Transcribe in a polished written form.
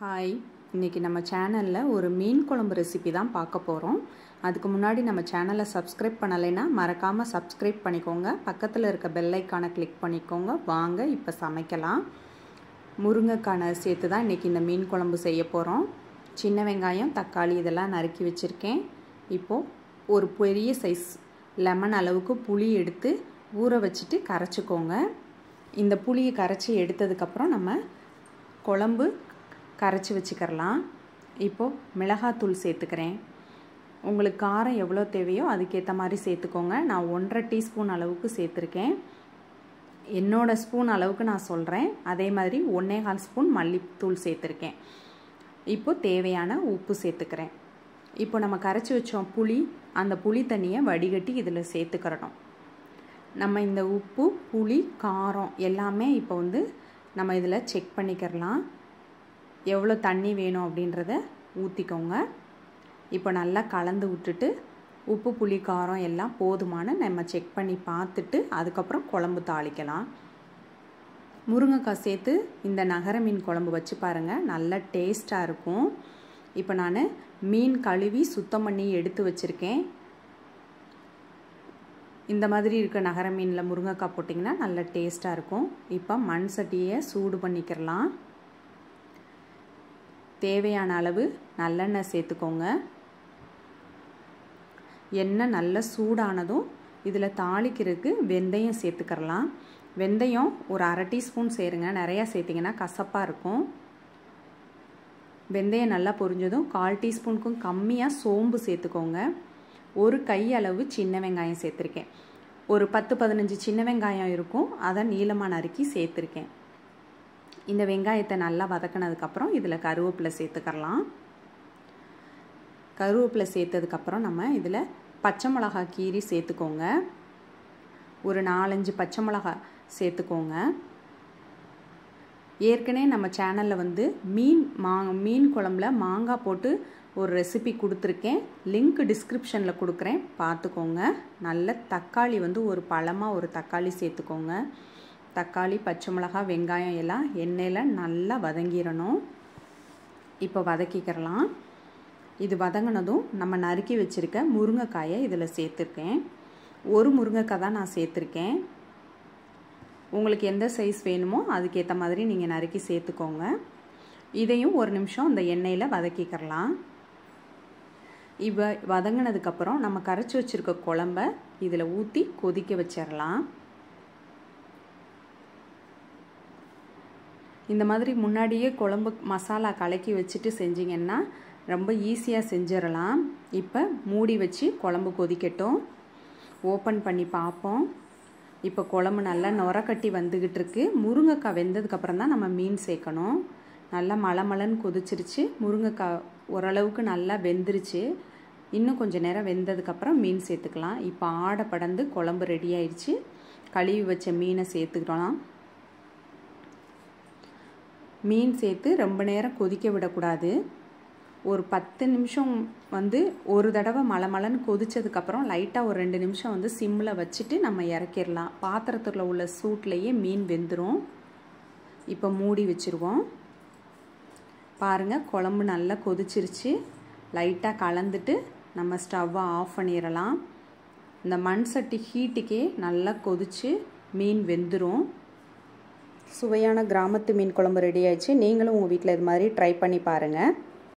Hi, இன்றைக்கி நம்ம சேனலில் ஒரு மீன் குழம்பு ரெசிபி தான் பார்க்க போகிறோம். அதுக்கு முன்னாடி நம்ம சேனலை சப்ஸ்கிரைப் பண்ணலைன்னா மறக்காமல் சப்ஸ்கிரைப் பண்ணிக்கோங்க. பக்கத்தில் இருக்க பெல் ஐக்கானை கிளிக் பண்ணிக்கோங்க. வாங்க இப்போ சமைக்கலாம். முருங்கைக்கான சேர்த்து தான் இன்றைக்கி இந்த மீன் குழம்பு செய்ய போகிறோம். சின்ன வெங்காயம், தக்காளி இதெல்லாம் நறுக்கி வச்சுருக்கேன். இப்போது ஒரு பெரிய சைஸ் லெமன் அளவுக்கு புளி எடுத்து ஊற வச்சுட்டு கரைச்சிக்கோங்க. இந்த புளியை கரைச்சி எடுத்ததுக்கப்புறம் நம்ம குழம்பு கரைச்சி வச்சுக்கிறலாம். இப்போது மிளகாத்தூள் சேர்த்துக்கிறேன். உங்களுக்கு காரம் எவ்வளோ தேவையோ அதுக்கேற்ற மாதிரி சேர்த்துக்கோங்க. நான் 1.5 டீஸ்பூன் அளவுக்கு சேர்த்துருக்கேன். என்னோடய ஸ்பூன் அளவுக்கு நான் சொல்கிறேன். அதே மாதிரி 1.25 ஸ்பூன் மல்லித்தூள் சேர்த்துருக்கேன். இப்போது தேவையான உப்பு சேர்த்துக்கிறேன். இப்போ நம்ம கரைச்சி வச்சோம் புளி, அந்த புளி தண்ணியை வடிகட்டி இதில் சேர்த்துக்கிறணும். நம்ம இந்த உப்பு, புளி, காரம் எல்லாமே இப்போ நம்ம இதில் செக் பண்ணிக்கிறலாம். எவ்வளோ தண்ணி வேணும் அப்படின்றத ஊற்றிக்கோங்க. இப்போ நல்லா கலந்து விட்டுட்டு உப்பு, புளி, காரம் எல்லாம் போதுமான நம்ம செக் பண்ணி பார்த்துட்டு அதுக்கப்புறம் குழம்பு தாளிக்கலாம். முருங்கைக்காய் சேர்த்து இந்த நகர மீன் குழம்பு வச்சு பாருங்கள், நல்ல டேஸ்ட்டாக இருக்கும். இப்போ நான் மீன் கழுவி சுத்தம் பண்ணி எடுத்து வச்சுருக்கேன். இந்த மாதிரி இருக்க நகர மீனில் முருங்கைக்காய் போட்டிங்கன்னா நல்ல டேஸ்ட்டாக இருக்கும். இப்போ மண் சட்டியை சூடு பண்ணிக்கிறலாம். தேவையான அளவு நல்லெண்ணெய் சேர்த்துக்கோங்க. எண்ணெய் நல்லா சூடானதும் இதில் தாளிக்கிறதுக்கு வெந்தயம் சேர்த்துக்கிறலாம். வெந்தயம் ஒரு 1/2 டீஸ்பூன் சேருங்க. நிறையா சேர்த்திங்கன்னா கசப்பாக இருக்கும். வெந்தயம் நல்லா பொரிஞ்சதும் 1/4 டீஸ்பூனுக்கும் கம்மியாக சோம்பு சேர்த்துக்கோங்க. ஒரு கை அளவு சின்ன வெங்காயம் சேர்த்துருக்கேன். ஒரு 10-15 சின்ன வெங்காயம் இருக்கும், அதை நீளமாக நறுக்கி சேர்த்துருக்கேன். இந்த வெங்காயத்தை நல்லா வதக்கினதுக்கப்புறம் இதில் கருவேப்பிலை சேர்த்துக்கலாம். கருவேப்பிலை சேர்த்ததுக்கப்புறம் நம்ம இதில் பச்சை மிளகா கீரி சேர்த்துக்கோங்க. ஒரு 4-5 பச்சை மிளகா சேர்த்துக்கோங்க. ஏற்கனவே நம்ம சேனலில் மீன் குழம்புல மாங்காய் போட்டு ஒரு ரெசிபி கொடுத்துருக்கேன். லிங்க் டிஸ்கிரிப்ஷனில் கொடுக்குறேன், பார்த்துக்கோங்க. நல்ல தக்காளி ஒரு பழமாக ஒரு தக்காளி சேர்த்துக்கோங்க. தக்காளி, பச்சை மிளகா, வெங்காயம் எல்லாம் எண்ணெயில் நல்லா வதங்கிடணும். இப்போ வதக்கிக்கிறலாம். இது வதங்கினதும் நம்ம நறுக்கி வச்சுருக்க முருங்கைக்காயை இதில் சேர்த்துருக்கேன். ஒரு முருங்கைக்காய் தான் நான் சேர்த்துருக்கேன். உங்களுக்கு எந்த சைஸ் வேணுமோ அதுக்கேற்ற மாதிரி நீங்கள் நறுக்கி சேர்த்துக்கோங்க. இதையும் ஒரு நிமிஷம் இந்த எண்ணெயில் வதக்கிக்கிறலாம். இப்போ வதங்கினதுக்கப்புறம் நம்ம கரைச்சி வச்சுருக்க குழம்ப இதில் ஊற்றி கொதிக்க வச்சிடலாம். இந்த மாதிரி முன்னாடியே குழம்பு மசாலா கலக்கி வச்சுட்டு செஞ்சிங்கன்னா ரொம்ப ஈஸியாக செஞ்சிடலாம். இப்போ மூடி வச்சு குழம்பு கொதிக்கட்டும். ஓப்பன் பண்ணி பார்ப்போம். இப்போ குழம்பு நல்லா நுர கட்டி வந்துக்கிட்டு இருக்கு. முருங்கைக்காய் வெந்ததுக்கப்புறம் தான் நம்ம மீன் சேர்க்கணும். நல்லா மலமலன்னு கொதிச்சிருச்சு. முருங்கைக்காய் ஓரளவுக்கு நல்லா வெந்துருச்சு. இன்னும் கொஞ்சம் நேரம் வெந்ததுக்கப்புறம் மீன் சேர்த்துக்கலாம். இப்போ ஆடை படந்து குழம்பு ரெடி ஆயிடுச்சு. கழுவி வச்ச மீனை சேர்த்துக்கலாம். மீன் சேர்த்து ரொம்ப நேரம் கொதிக்க விடக்கூடாது. ஒரு 10 நிமிஷம் ஒரு தடவை மலமலன்னு கொதிச்சதுக்கப்புறம் லைட்டாக ஒரு 2 நிமிஷம் சிம்மில் வச்சுட்டு நம்ம இறக்கிடலாம். பாத்திரத்தில் உள்ள சூட்லேயே மீன் வெந்துடும். இப்போ மூடி வச்சுருவோம். பாருங்கள், குழம்பு நல்லா கொதிச்சிருச்சு. லைட்டாக கலந்துட்டு நம்ம ஸ்டவ்வை ஆஃப் பண்ணிடலாம். இந்த மண் சட்டி ஹீட்டுக்கே நல்லா கொதிச்சு மீன் வெந்துடும். சுவையான கிராமத்து மீன் குழம்பு ரெடி ஆயிடுச்சு. நீங்களும் உங்கள் வீட்டில் இது மாதிரி ட்ரை பண்ணி பாருங்கள்.